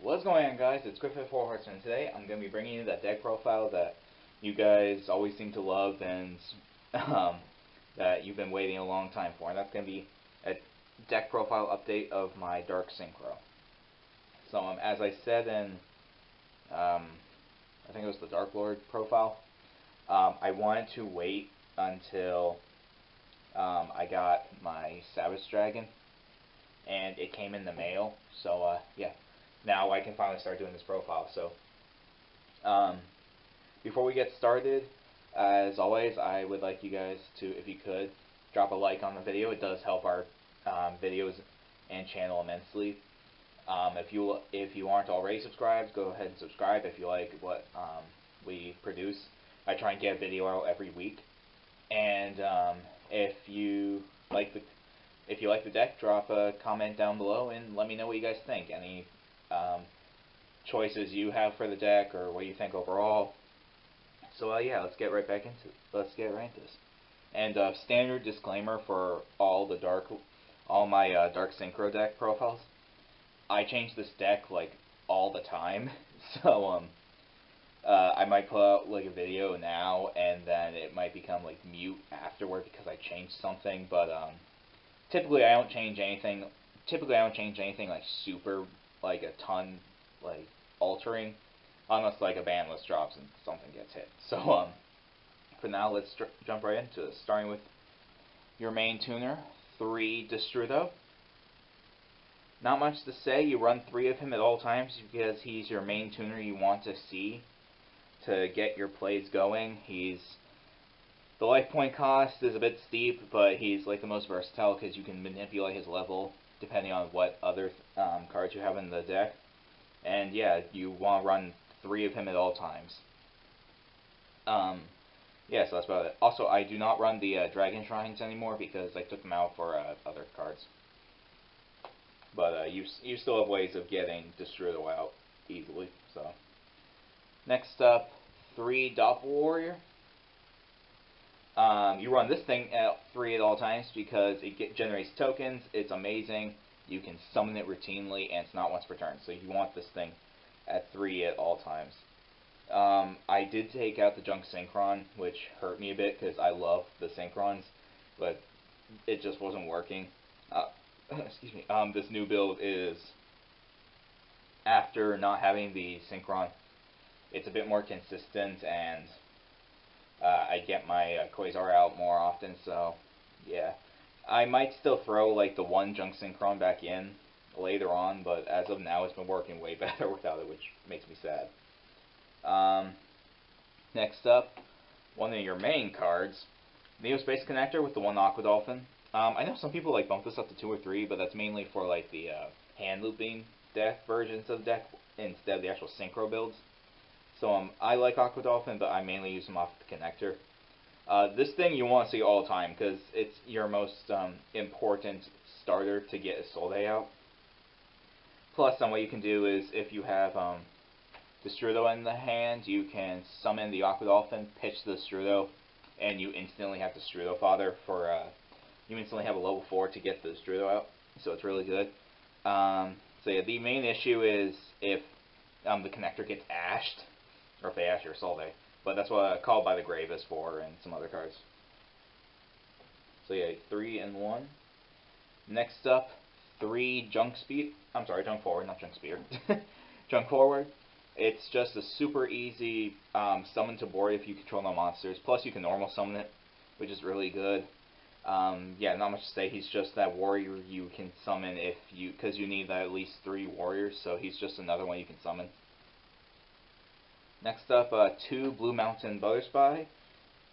What's going on, guys? It's Griff at 4 Hearts, and today I'm going to be bringing you that deck profile that you guys always seem to love and um, that you've been waiting a long time for, and that's going to be a deck profile update of my Dark Synchro. So, as I said in, I think it was the Dark Lord profile, I wanted to wait until I got my Savage Dragon, and it came in the mail, so yeah. Now I can finally start doing this profile. So, before we get started, as always, I would like you guys to, if you could, drop a like on the video. It does help our videos and channel immensely. If you aren't already subscribed, go ahead and subscribe if you like what we produce. I try and get a video out every week. And if you like the deck, drop a comment down below and let me know what you guys think. Any choices you have for the deck, or what you think overall. So yeah, let's get right into this. And standard disclaimer for all my Dark Synchro deck profiles. I change this deck like all the time, so I might put out like a video now, and then it might become like mute afterward because I changed something. But typically I don't change anything. Like super, like a ton, like altering, unless like a ban list drops and something gets hit. So for now, let's jump right into this. Starting with your main tuner, 3 Destrudo. Not much to say. You run 3 of him at all times because he's your main tuner you want to see to get your plays going. The life point cost is a bit steep, but he's like the most versatile because you can manipulate his level depending on what other cards you have in the deck. And yeah, you want to run 3 of him at all times. Yeah, so that's about it. Also, I do not run the Dragon Shrines anymore because I took them out for other cards. But you still have ways of getting Destrudo out easily. So next up, 3 Doppel Warrior. You run this thing at 3 at all times because it generates tokens. It's amazing. You can summon it routinely, and it's not once per turn. So you want this thing at 3 at all times. I did take out the Junk Synchron, which hurt me a bit because I love the Synchrons, but it just wasn't working. Excuse me. This new build is, after not having the Synchron, it's a bit more consistent, and I get my Quasar out more often, so yeah. I might still throw like the 1 Junk Synchron back in later on, but as of now it's been working way better without it, which makes me sad. Next up, one of your main cards, Neo Space Connector with the 1 Aqua Dolphin. I know some people like bump this up to 2 or 3, but that's mainly for like the hand looping deck versions of the deck instead of the actual synchro builds. So I like Aqua Dolphin, but I mainly use them off the connector. This thing you want to see all the time because it's your most important starter to get Isolde out. Plus, what you can do is if you have Destrudo in the hand, you can summon the Aqua Dolphin, pitch the Destrudo, and you instantly have Destrudo fodder for. You instantly have a level 4 to get the Destrudo out, so it's really good. So yeah, the main issue is if the connector gets ashed, or if they ash your Isolde. But that's what Called by the Grave is for, and some other cards. So yeah, 3 and 1. Next up, 3 Junk Forward, not Junk Spear. Junk Forward. It's just a super easy summon to board if you control no monsters. Plus you can normal summon it, which is really good. Yeah, not much to say. He's just that warrior you can summon because you need at least 3 warriors, so he's just another one you can summon. Next up, 2 Blue Mountain Butterspy.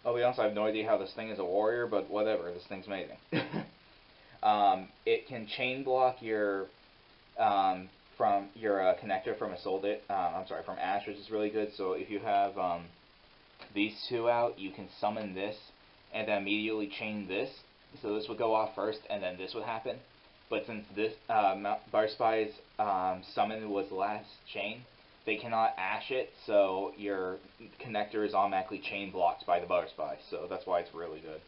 I'll be honest, I have no idea how this thing is a warrior, but whatever, this thing's amazing. It can chain block your from your connector from Isolde. From Ash, which is really good. So if you have these 2 out, you can summon this and then immediately chain this. So this would go off first, and then this would happen. But since this Butterspy's summon was the last chain, they cannot ash it, so your connector is automatically chain blocked by the Butterspy. So that's why it's really good.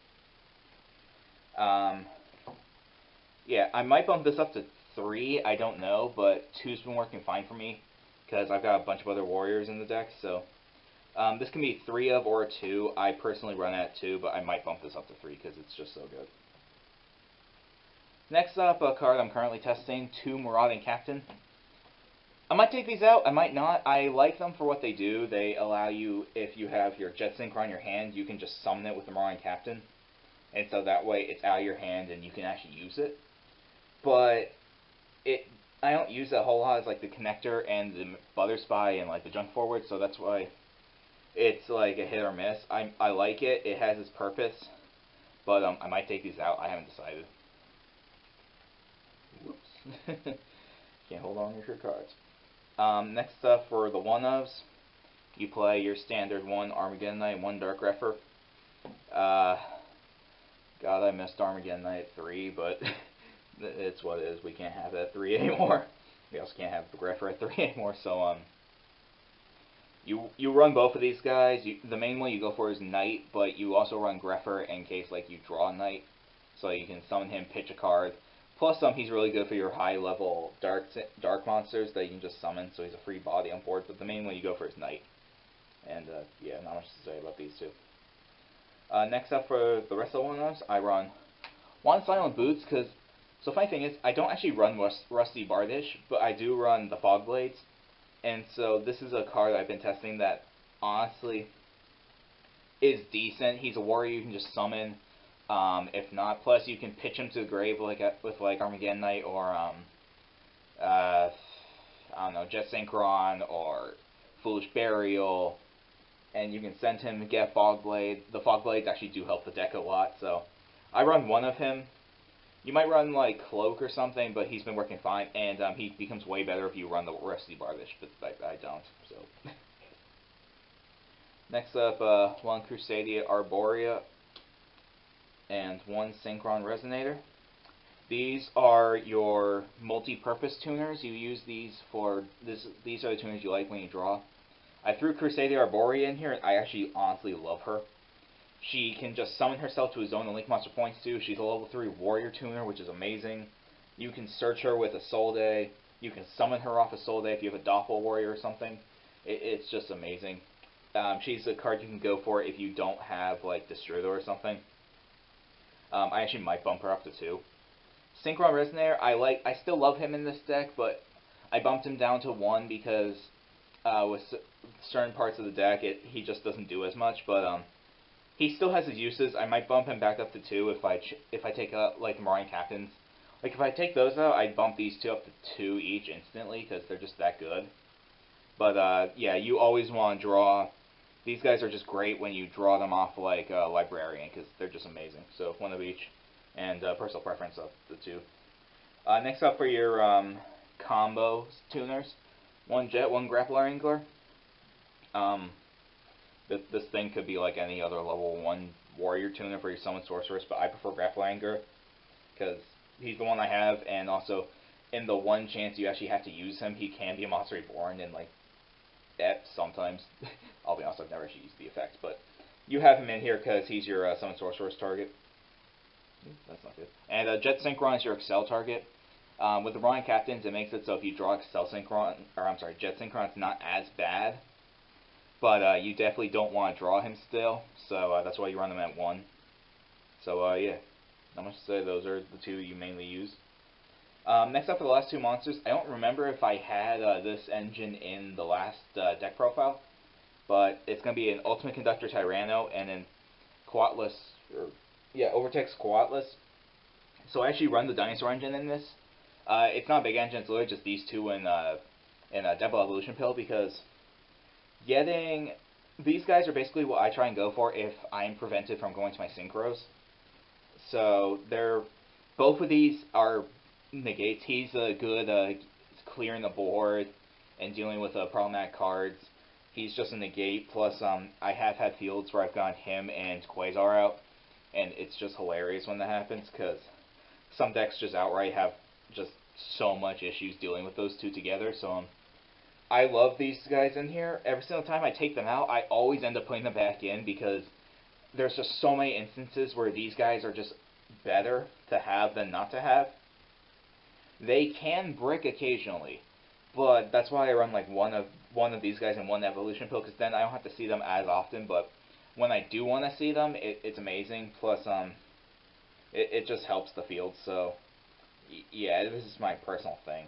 Yeah, I might bump this up to 3, I don't know, but 2's been working fine for me because I've got a bunch of other warriors in the deck. So this can be 3 of or 2. I personally run at 2, but I might bump this up to 3 because it's just so good. Next up, a card I'm currently testing, 2 Marauding Captain. I might take these out, I might not. I like them for what they do. They allow you, if you have your Jet Synchro in your hand, you can just summon it with the Marauding Captain. And so that way it's out of your hand and you can actually use it. But I don't use it a whole lot as like the connector and the Butter Spy and like the junk forward, so that's why it's like a hit or miss. I like it, it has its purpose, but I might take these out. I haven't decided. Whoops. Can't hold on to your cards. Next up for the 1-ofs, you play your standard 1 Armageddon Knight, 1 Dark Greffer. God, I missed Armageddon Knight at 3, but it's what it is. We can't have it at 3 anymore. We also can't have the Greffer at 3 anymore, so you run both of these guys. The main one you go for is Knight, but you also run Greffer in case like you draw Knight, so you can summon him, pitch a card. Plus, he's really good for your high-level dark monsters that you can just summon, so he's a free body on board. But the main one you go for is Knight. And, yeah, not much to say about these two. Next up for the rest of the 1-ofs, I run 1 Silent Boots, because... So, funny thing is, I don't actually run Rusty Bardish, but I do run the Fog Blades. And so, this is a card I've been testing that, honestly, is decent. He's a warrior you can just summon. If not, plus you can pitch him to the grave with like Armageddon Knight or I don't know, Jet Synchron or Foolish Burial, and you can send him to get Fog Blade. The Fog Blades actually do help the deck a lot, so I run 1 of him. You might run like Cloak or something, but he's been working fine, and he becomes way better if you run the Rusty Bardish, but I don't. So next up, 1 Crusadia Arborea and 1 Synchron Resonator. These are your multi-purpose tuners. You use these for these are the tuners you like when you draw. I threw Crusadia Arborea in here, and I actually honestly love her. She can just summon herself to a zone and link monster points too. She's a level 3 warrior tuner, which is amazing. You can search her with a Soul Day. You can summon her off a Soul Day if you have a Doppel warrior or something. It's just amazing. She's a card you can go for if you don't have like Destroyer or something. I actually might bump her up to 2. Synchron Resonator, I still love him in this deck, but I bumped him down to 1 because with certain parts of the deck, he just doesn't do as much. But he still has his uses. I might bump him back up to 2 if I take out like the Marauding Captains. Like if I take those out, I'd bump these 2 up to 2 each instantly because they're just that good. But yeah, you always want to draw. These guys are just great when you draw them off like a Librarian, because they're just amazing. So 1 of each, and personal preference of the 2. Next up for your combo tuners, 1 Jet, 1 Grappler Angler. This thing could be like any other level 1 warrior tuner for your Summon Sorceress, but I prefer Grappler Angler, because he's the one I have, and also in the 1 chance you actually have to use him, he can be a Monster Reborn, and like sometimes. I'll be honest, I've never actually used the effect, but you have him in here because he's your Summon Sorceress target. That's not good. And Jet Synchron is your Excel target. With the Marauding Captains, it makes it so if you draw Jet Synchron, it's not as bad, but you definitely don't want to draw him still, so that's why you run them at 1. So yeah, not much to say. Those are the 2 you mainly use. Next up for the last 2 monsters, I don't remember if I had this engine in the last deck profile, but it's going to be an Ultimate Conductor Tyranno and an Overtex Coatless. So I actually run the Dinosaur engine in this. It's not a big engine, it's literally just these 2 in a Devil Evolution Pill, because these guys are basically what I try and go for if I'm prevented from going to my Synchros. So both of these are negates. He's good clearing the board and dealing with problematic cards. He's just a negate. Plus, I have had fields where I've gotten him and Quasar out, and it's just hilarious when that happens, because some decks just outright have just so much issues dealing with those 2 together. So I love these guys in here. Every single time I take them out, I always end up putting them back in, because there's just so many instances where these guys are just better to have than not to have. They can brick occasionally, but that's why I run like one of these guys and one evolution pill, because then I don't have to see them as often. But when I do want to see them, it's amazing. Plus, it just helps the field. So yeah, this is my personal thing.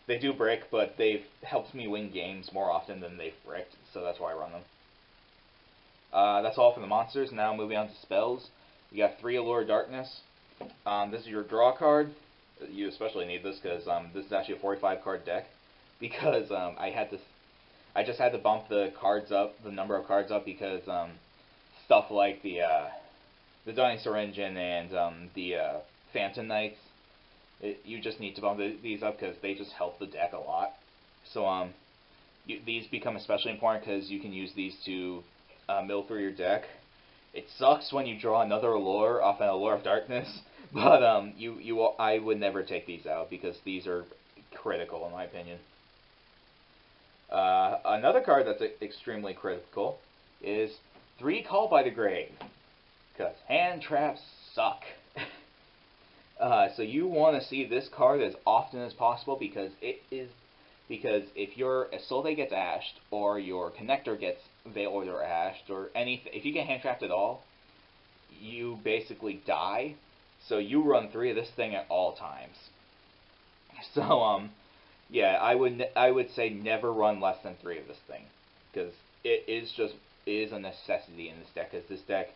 They do brick, but they've helped me win games more often than they've bricked, so that's why I run them. That's all for the monsters. Now moving on to spells. You got 3 Allure Darkness. This is your draw card. You especially need this because this is actually a 45 card deck. Because I just had to bump the cards up, the number of cards up, because stuff like the Dying Syringe and the Phantom Knights, you just need to bump these up because they just help the deck a lot. So these become especially important because you can use these to mill through your deck. It sucks when you draw another Allure off an Allure of Darkness, but I would never take these out because these are critical in my opinion. Another card that's extremely critical is 3 Call by the Grave, because hand traps suck. So you want to see this card as often as possible because if your Isolde gets ashed or your connector gets veiled or ashed or anything, if you get hand trapped at all, you basically die. So you run 3 of this thing at all times. So yeah, I would say never run less than 3 of this thing because it is a necessity in this deck. Because this deck,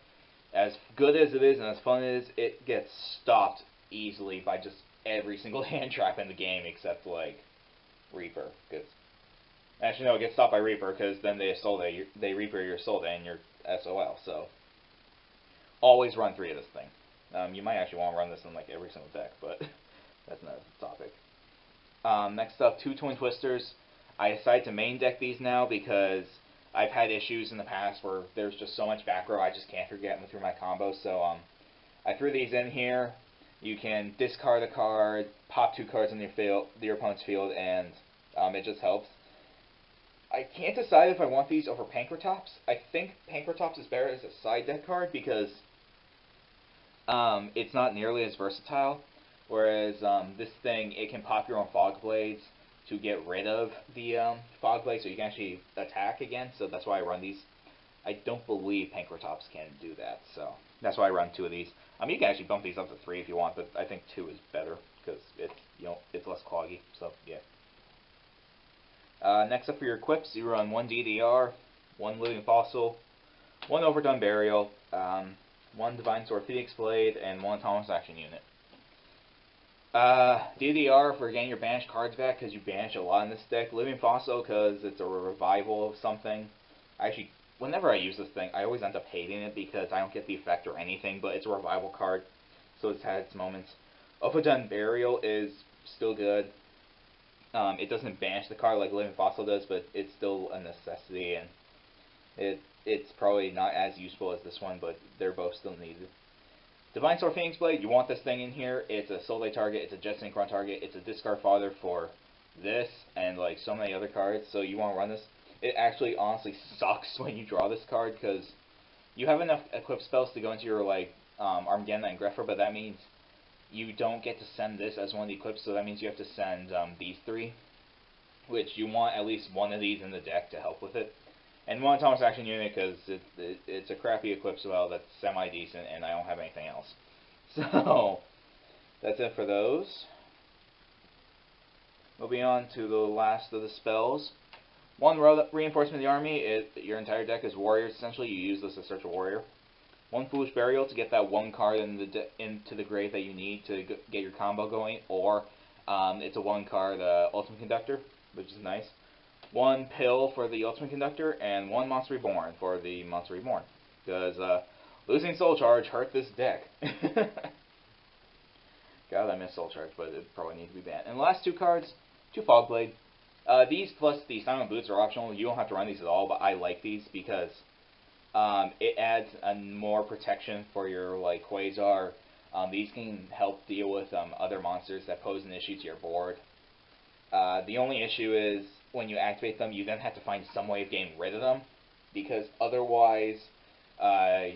as good as it is and as fun as it is, it gets stopped easily by just every single hand trap in the game except like Reaper. Cause actually no, it gets stopped by Reaper because then they Reaper your Isolde and your SOL. So always run 3 of this thing. You might actually want to run this in like every single deck, but that's another topic. Next up, 2 Twin Twisters. I decided to main deck these now because I've had issues in the past where there's just so much back row I just can't get through my combos. So I threw these in here. You can discard a card, pop 2 cards in your opponent's field, and it just helps. I can't decide if I want these over Pankratops. I think Pankratops is better as a side deck card because it's not nearly as versatile. Whereas this thing, it can pop your own Fog Blades to get rid of the Fog Blade, so you can actually attack again. So that's why I run these. I don't believe Pankratops can do that, so that's why I run 2 of these. You can actually bump these up to 3 if you want, but I think 2 is better because it's less cloggy. So yeah. Next up for your equips, you run 1 DDR, 1 Living Fossil, 1 Overdone Burial, 1 Divine Sword Phoenix Blade, and 1 Autonomous Action Unit. DDR for getting your banished cards back because you banish a lot in this deck. Living Fossil because it's a revival of something. Actually, whenever I use this thing, I always end up hating it because I don't get the effect or anything, but it's a revival card, so it's had its moments. Overdone Burial is still good. It doesn't banish the card like Living Fossil does, but it's still a necessity, and it's probably not as useful as this one, but they're both still needed. Divine Sword Phoenix Blade, you want this thing in here. It's a Soul target, it's a Jet Synchro target, it's a discard fodder for this and like so many other cards, so you want to run this. It actually honestly sucks when you draw this card because you have enough equip spells to go into your like Armageddon and Griff, but that means you don't get to send this as one of the equips, so that means you have to send these 3, which you want at least 1 of these in the deck to help with it. And 1 Autonomous Action Unit because it's a crappy equip spell that's semi-decent and I don't have anything else. So, that's it for those. Moving on to the last of the spells. 1 Reinforcement of the Army, your entire deck is warriors essentially, you use this to search a warrior. 1 Foolish Burial to get that 1 card into the grave that you need to get your combo going, or it's a 1 card Ultimate Conductor, which is nice. 1 Pill for the Ultimate Conductor, and 1 Monster Reborn for the Monster Reborn. Because losing Soul Charge hurt this deck. God, I miss Soul Charge, but it probably needs to be banned. And the last 2 cards, 2 Fog Blade. These plus the Silent Boots are optional. You don't have to run these at all, but I like these because it adds more protection for your like Quasar. These can help deal with other monsters that pose an issue to your board. The only issue is when you activate them, you then have to find some way of getting rid of them, because otherwise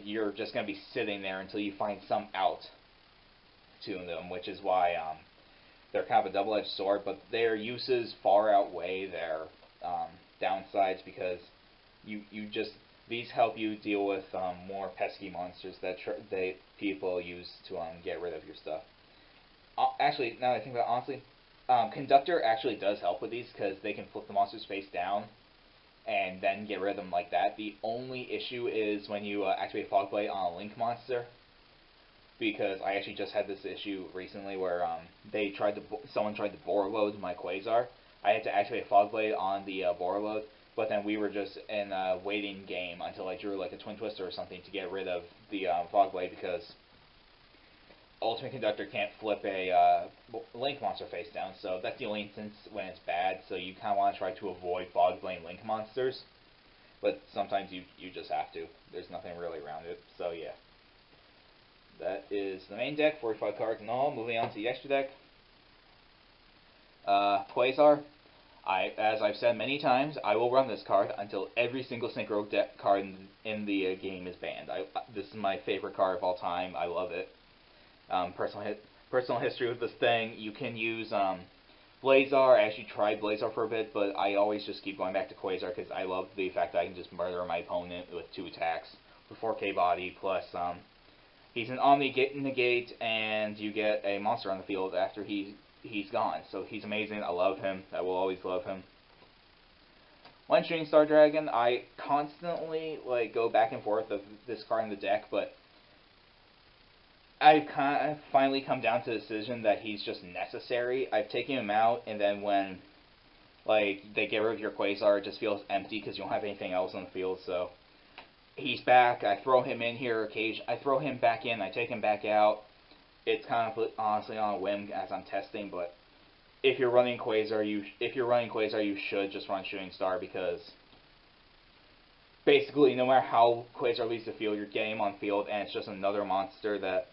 you're just going to be sitting there until you find some out to them, which is why they're kind of a double-edged sword, but their uses far outweigh their downsides because you just these help you deal with more pesky monsters that people use to get rid of your stuff. Actually, now that I think about it, honestly, Conductor actually does help with these because they can flip the monsters face down and then get rid of them like that. The only issue is when you activate Fog Blade on a Link monster, because I actually just had this issue recently where someone tried to bore load my Quasar. I had to activate Fog Blade on the bore load, but then we were just in a waiting game until I drew like a Twin Twister or something to get rid of the Fog Blade because Ultimate Conductor can't flip a Link monster face down, so that's the only instance when it's bad, so you kind of want to try to avoid Fog Blade Link monsters, but sometimes you just have to. There's nothing really around it, so yeah. That is the main deck, 45 cards in all. Moving on to the extra deck. Quasar. As I've said many times, I will run this card until every single Synchro deck card in the game is banned. This is my favorite card of all time. I love it. Personal history with this thing. You can use Blazar. I actually tried Blazar for a bit, but I always just keep going back to Quasar because I love the fact that I can just murder my opponent with 2 attacks with 4k body, plus he's an Omni Negate, and you get a monster on the field after he's gone. So he's amazing. I love him. I will always love him. One Shooting Star Dragon. I constantly go back and forth of this card in the deck, but I've kind of finally come down to the decision that he's just necessary. I've taken him out, and then when they get rid of your Quasar, it just feels empty because you don't have anything else on the field. So he's back. I throw him in here occasionally. I throw him back in. I take him back out. It's kind of honestly on a whim as I'm testing, but if you're running Quasar, you should just run Shooting Star because basically no matter how Quasar leaves the field, you're getting him on field, and it's just another monster that,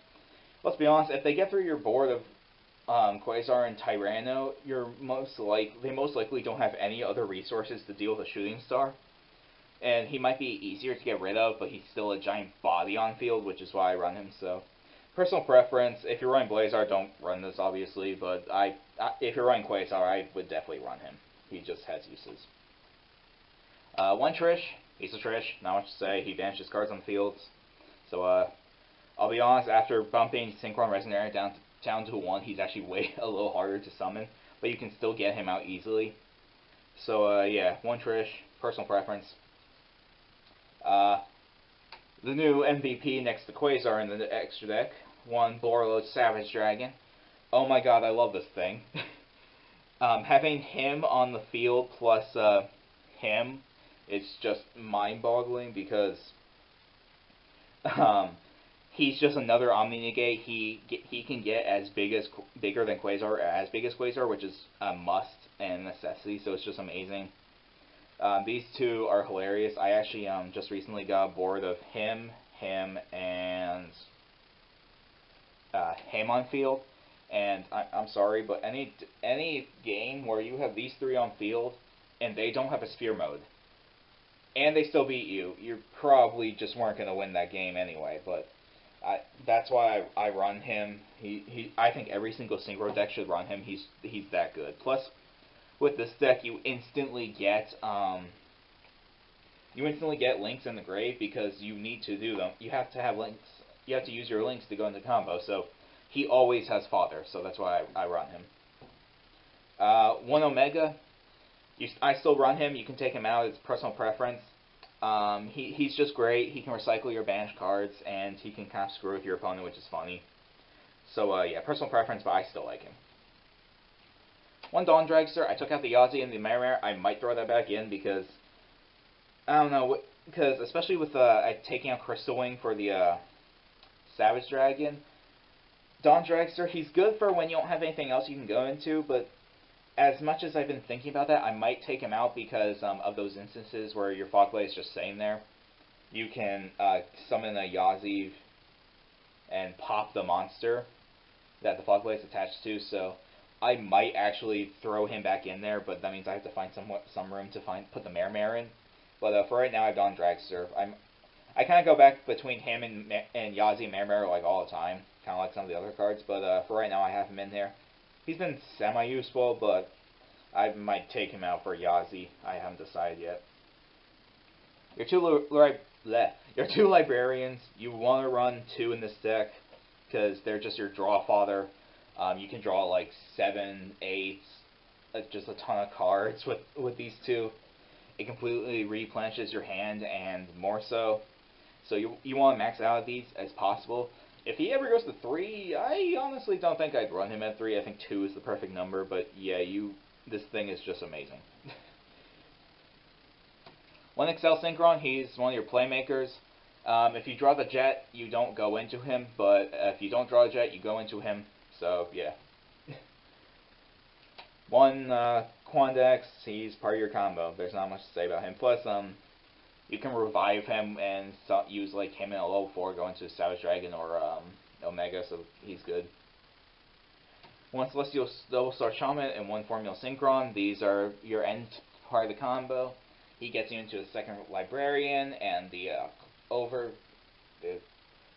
let's be honest, if they get through your board of Quasar and Tyranno, they most likely don't have any other resources to deal with a Shooting Star. And he might be easier to get rid of, but he's still a giant body on field, which is why I run him. So, personal preference, if you're running Blazar, don't run this, obviously, but if you're running Quasar, I would definitely run him. He just has uses. One Trish, he's a Trish, not much to say. He banishes cards on the field. So, I'll be honest, after bumping Synchron Resonary down to 1, he's actually a little harder to summon, but you can still get him out easily. So, yeah, one Trish, personal preference. The new MVP next to Quasar in the extra deck, one Borreload Savage Dragon. Oh my god, I love this thing. Having him on the field plus him, it's just mind-boggling because he's just another Omni Negate. He can get bigger than Quasar, as big as Quasar, which is a must and necessity. So it's just amazing. These two are hilarious. I actually just recently got bored of him, and him on field. And I'm sorry, but any game where you have these 3 on field and they don't have a sphere mode, and they still beat you, you probably just weren't going to win that game anyway. But that's why I run him. I think every single Synchro deck should run him. He's that good. Plus, with this deck, you instantly get links in the grave because you need to do them. You have to have links. You have to use your links to go into combo. So he always has fodder. So that's why I run him. One Omega. I still run him. You can take him out. It's personal preference. He's just great. He can recycle your banished cards, and he can kind of screw with your opponent, which is funny. So yeah, personal preference, but I still like him. One Dawn Dragster. I took out the Yazi and the Mare. I might throw that back in because I don't know. Because especially with taking out Crystal Wing for the Savage Dragon, Dawn Dragster. He's good for when you don't have anything else you can go into. But as much as I've been thinking about that, I might take him out because of those instances where your Fog Blade is just sitting there. You can summon a Yazi and pop the monster that the Fog Blade is attached to. So I might actually throw him back in there, but that means I have to find some room to put the Mare in. But for right now, I've done Dragster. I kind of go back between him and Yazi and Mare like all the time, kind of like some of the other cards. But for right now, I have him in there. He's been semi-useful, but I might take him out for Yazi. I haven't decided yet. Your two librarians, you want to run 2 in this deck, because they're just your draw fodder. You can draw like 7, 8, just a ton of cards with these 2. It completely replenishes your hand and more so. So you want to max out these as possible. If he ever goes to 3, I honestly don't think I'd run him at 3. I think 2 is the perfect number, but yeah, this thing is just amazing. One Excel Synchron, he's one of your playmakers. If you draw the jet, you don't go into him, but if you don't draw a jet, you go into him. So yeah. One Quandex, he's part of your combo. There's not much to say about him. Plus, you can revive him and use like him in a level 4, go into Savage Dragon or Omega, so he's good. One Celestial Double Star Shaman and one Formula Synchron. These are your end part of the combo. He gets you into the second Librarian and the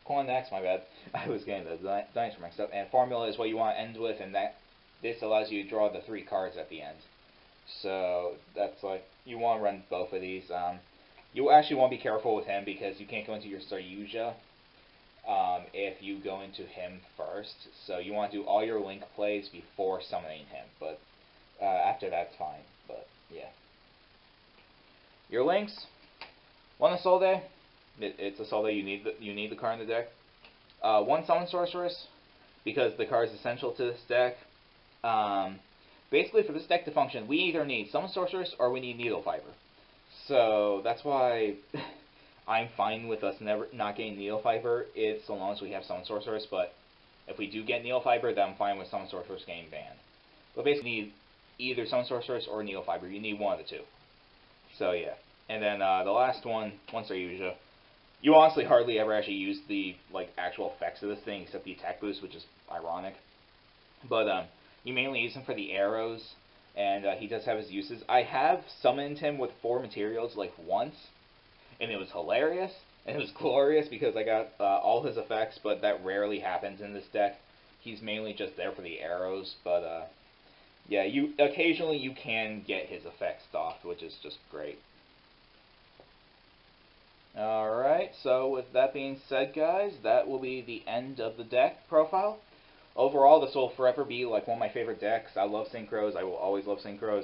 Quandex, my bad. I was getting the dinosaur mixed up. And Formula is what you want to end with, and this allows you to draw the 3 cards at the end. So that's like, you want to run both of these. You actually want to be careful with him because you can't go into your Saryuja if you go into him first. So you want to do all your link plays before summoning him. But after that's fine. But yeah. Your links. One Isolde. It's Isolde. You need the card in the deck. One Summon Sorceress, because the card is essential to this deck. Basically, for this deck to function, we either need Summon Sorceress or we need Needle Fiber. So that's why I'm fine with us not getting Needle Fiber, so long as we have Summon Sorceress. But if we do get Needle Fiber, then I'm fine with Summon Sorceress getting banned. But basically, you need either Summon Sorceress or Needle Fiber. You need one of the 2. So yeah. And then the last one, once Saryuja. You honestly hardly ever actually use the actual effects of this thing, except the attack boost, which is ironic. But you mainly use him for the arrows, and he does have his uses. I have summoned him with 4 materials once, and it was hilarious, and it was glorious because I got all his effects, but that rarely happens in this deck. He's mainly just there for the arrows, but yeah, occasionally you can get his effects off, which is just great. Alright, so with that being said, guys, that will be the end of the deck profile. Overall, this will forever be one of my favorite decks. I love Synchros. I will always love Synchros.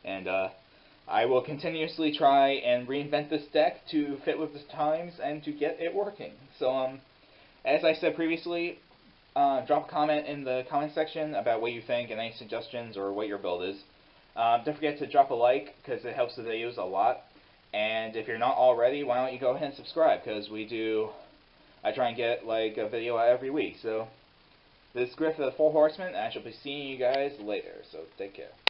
And I will continuously try and reinvent this deck to fit with the times and to get it working. So, as I said previously, drop a comment in the comment section about what you think and any suggestions or what your build is. Don't forget to drop a like, because it helps the videos a lot. And if you're not already, why don't you go ahead and subscribe, because I try and get a video out every week. So, this is Griff of the 4 Horsemen, and I shall be seeing you guys later, so take care.